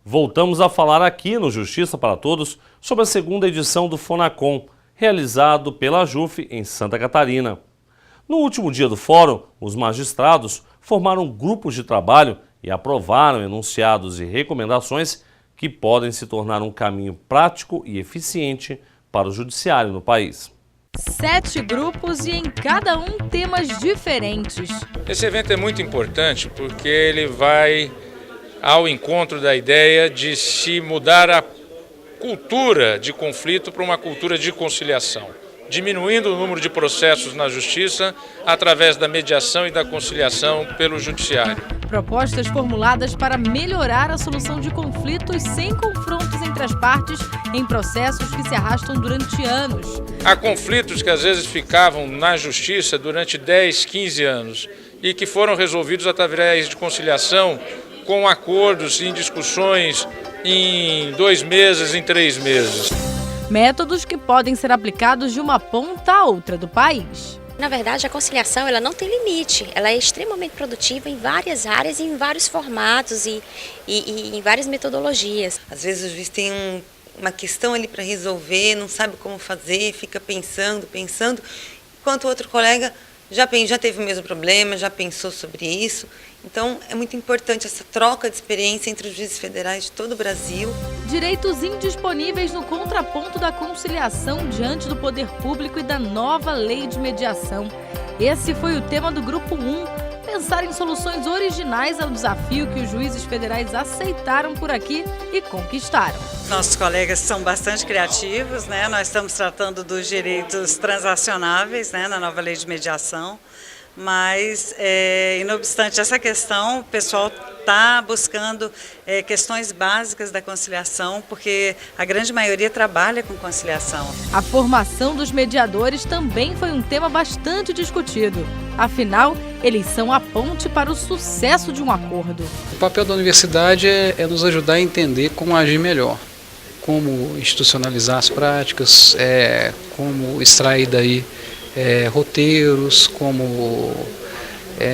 Voltamos a falar aqui no Justiça para Todos sobre a segunda edição do Fonacom, realizado pela JUF em Santa Catarina. No último dia do fórum, os magistrados formaram grupos de trabalho e aprovaram enunciados e recomendações que podem se tornar um caminho prático e eficiente para o judiciário no país. 7 grupos e em cada um temas diferentes. Esse evento é muito importante porque ele vai ao encontro da ideia de se mudar a cultura de conflito para uma cultura de conciliação, diminuindo o número de processos na justiça através da mediação e da conciliação pelo judiciário. Propostas formuladas para melhorar a solução de conflitos sem confrontos entre as partes em processos que se arrastam durante anos. Há conflitos que às vezes ficavam na justiça durante 10, 15 anos e que foram resolvidos através de conciliação com acordos em discussões em 2 meses, em 3 meses. Métodos que podem ser aplicados de uma ponta à outra do país. Na verdade, a conciliação ela não tem limite, ela é extremamente produtiva em várias áreas, em vários formatos e em várias metodologias. Às vezes o juiz tem uma questão ali para resolver, não sabe como fazer, fica pensando, enquanto o outro colega já teve o mesmo problema, já pensou sobre isso. Então, é muito importante essa troca de experiência entre os juízes federais de todo o Brasil. Direitos indisponíveis no contraponto da conciliação diante do poder público e da nova lei de mediação. Esse foi o tema do Grupo 1, pensar em soluções originais ao desafio que os juízes federais aceitaram por aqui e conquistaram. Nossos colegas são bastante criativos, né? Nós estamos tratando dos direitos transacionáveis, né, na nova lei de mediação. Mas, não obstante essa questão, o pessoal está buscando questões básicas da conciliação, porque a grande maioria trabalha com conciliação. A formação dos mediadores também foi um tema bastante discutido. Afinal, eles são a ponte para o sucesso de um acordo. O papel da universidade é nos ajudar a entender como agir melhor, como institucionalizar as práticas, como extrair daí roteiros, como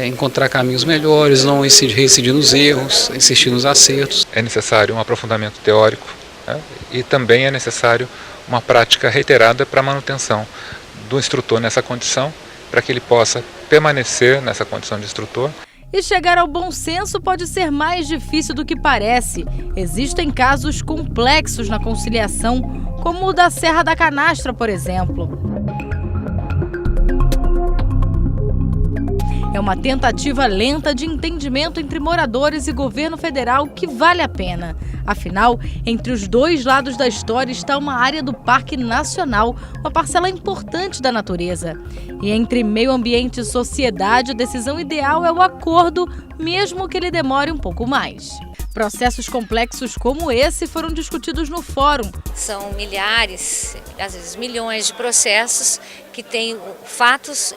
encontrar caminhos melhores, não reincidir nos erros, insistir nos acertos. É necessário um aprofundamento teórico, né? E também é necessário uma prática reiterada para a manutenção do instrutor nessa condição, para que ele possa permanecer nessa condição de instrutor. E chegar ao bom senso pode ser mais difícil do que parece. Existem casos complexos na conciliação, como o da Serra da Canastra, por exemplo. É uma tentativa lenta de entendimento entre moradores e governo federal que vale a pena. Afinal, entre os dois lados da história está uma área do Parque Nacional, uma parcela importante da natureza. E entre meio ambiente e sociedade, a decisão ideal é o acordo, mesmo que ele demore um pouco mais. Processos complexos como esse foram discutidos no fórum. São milhares, às vezes milhões de processos que têm fatos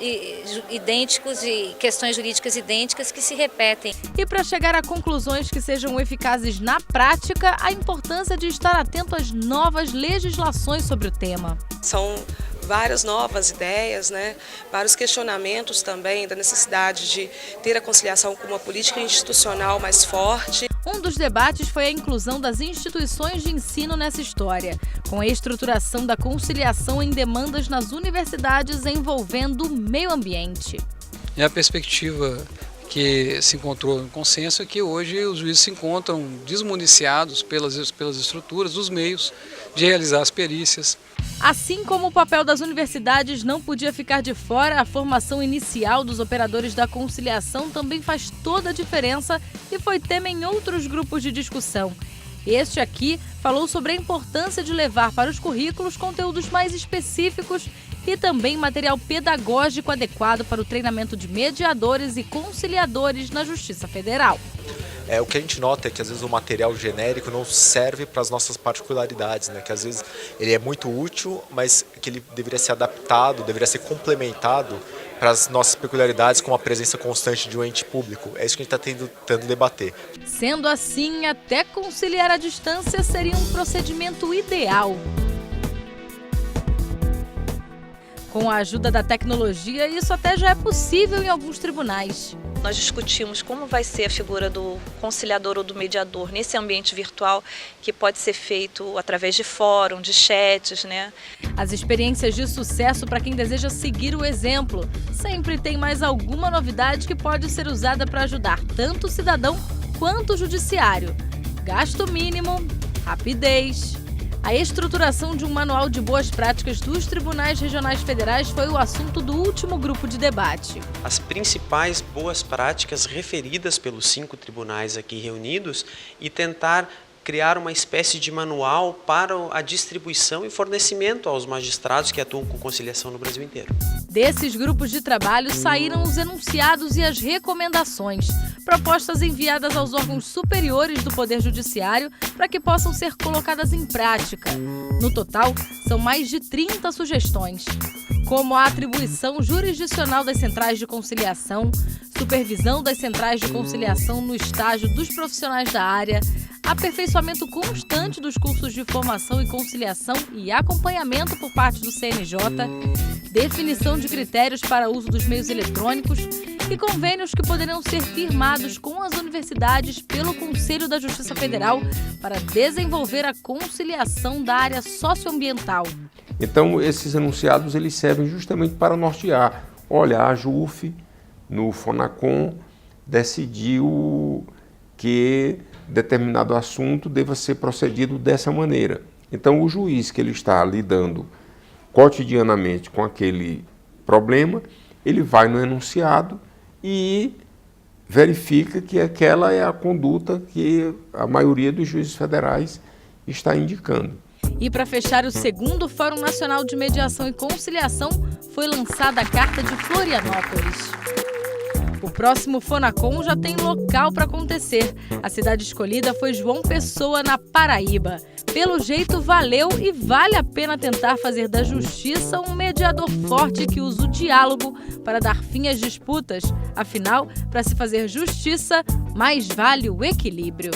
idênticos e questões jurídicas idênticas que se repetem. E para chegar a conclusões que sejam eficazes na prática, a importância de estar atento às novas legislações sobre o tema. São várias novas ideias, né? Vários questionamentos também da necessidade de ter a conciliação como uma política institucional mais forte. Um dos debates foi a inclusão das instituições de ensino nessa história, com a estruturação da conciliação em demandas nas universidades envolvendo o meio ambiente. E a perspectiva que se encontrou em consenso é que hoje os juízes se encontram desmuniciados pelas estruturas, dos meios de realizar as perícias. Assim como o papel das universidades não podia ficar de fora, a formação inicial dos operadores da conciliação também faz toda a diferença e foi tema em outros grupos de discussão. Este aqui falou sobre a importância de levar para os currículos conteúdos mais específicos e também material pedagógico adequado para o treinamento de mediadores e conciliadores na Justiça Federal. O que a gente nota é que às vezes o material genérico não serve para as nossas particularidades, né? Que às vezes ele é muito útil, mas que ele deveria ser adaptado, deveria ser complementado para as nossas peculiaridades com a presença constante de um ente público. É isso que a gente está tentando debater. Sendo assim, até conciliar à distância seria um procedimento ideal. Com a ajuda da tecnologia, isso até já é possível em alguns tribunais. Nós discutimos como vai ser a figura do conciliador ou do mediador nesse ambiente virtual, que pode ser feito através de fórum, de chats, né? As experiências de sucesso para quem deseja seguir o exemplo. Sempre tem mais alguma novidade que pode ser usada para ajudar tanto o cidadão quanto o judiciário. Gasto mínimo, rapidez. A estruturação de um manual de boas práticas dos tribunais regionais federais foi o assunto do último grupo de debate. As principais boas práticas referidas pelos 5 tribunais aqui reunidos e tentar criar uma espécie de manual para a distribuição e fornecimento aos magistrados que atuam com conciliação no Brasil inteiro. Desses grupos de trabalho saíram os enunciados e as recomendações, propostas enviadas aos órgãos superiores do Poder Judiciário para que possam ser colocadas em prática. No total, são mais de 30 sugestões, como a atribuição jurisdicional das centrais de conciliação, supervisão das centrais de conciliação no estágio dos profissionais da área, aperfeiçoamento constante dos cursos de formação e conciliação e acompanhamento por parte do CNJ, definição de critérios para uso dos meios eletrônicos e convênios que poderão ser firmados com as universidades pelo Conselho da Justiça Federal para desenvolver a conciliação da área socioambiental. Então, esses enunciados eles servem justamente para nortear. Olha, a JUF, no FONACOM, decidiu que determinado assunto deva ser procedido dessa maneira. Então, o juiz que ele está lidando cotidianamente com aquele problema, ele vai no enunciado e verifica que aquela é a conduta que a maioria dos juízes federais está indicando. E para fechar o segundo Fórum Nacional de Mediação e Conciliação, foi lançada a Carta de Florianópolis. O próximo Fonacom já tem local para acontecer. A cidade escolhida foi João Pessoa, na Paraíba. Pelo jeito, valeu e vale a pena tentar fazer da justiça um mediador forte que usa o diálogo para dar fim às disputas. Afinal, para se fazer justiça, mais vale o equilíbrio.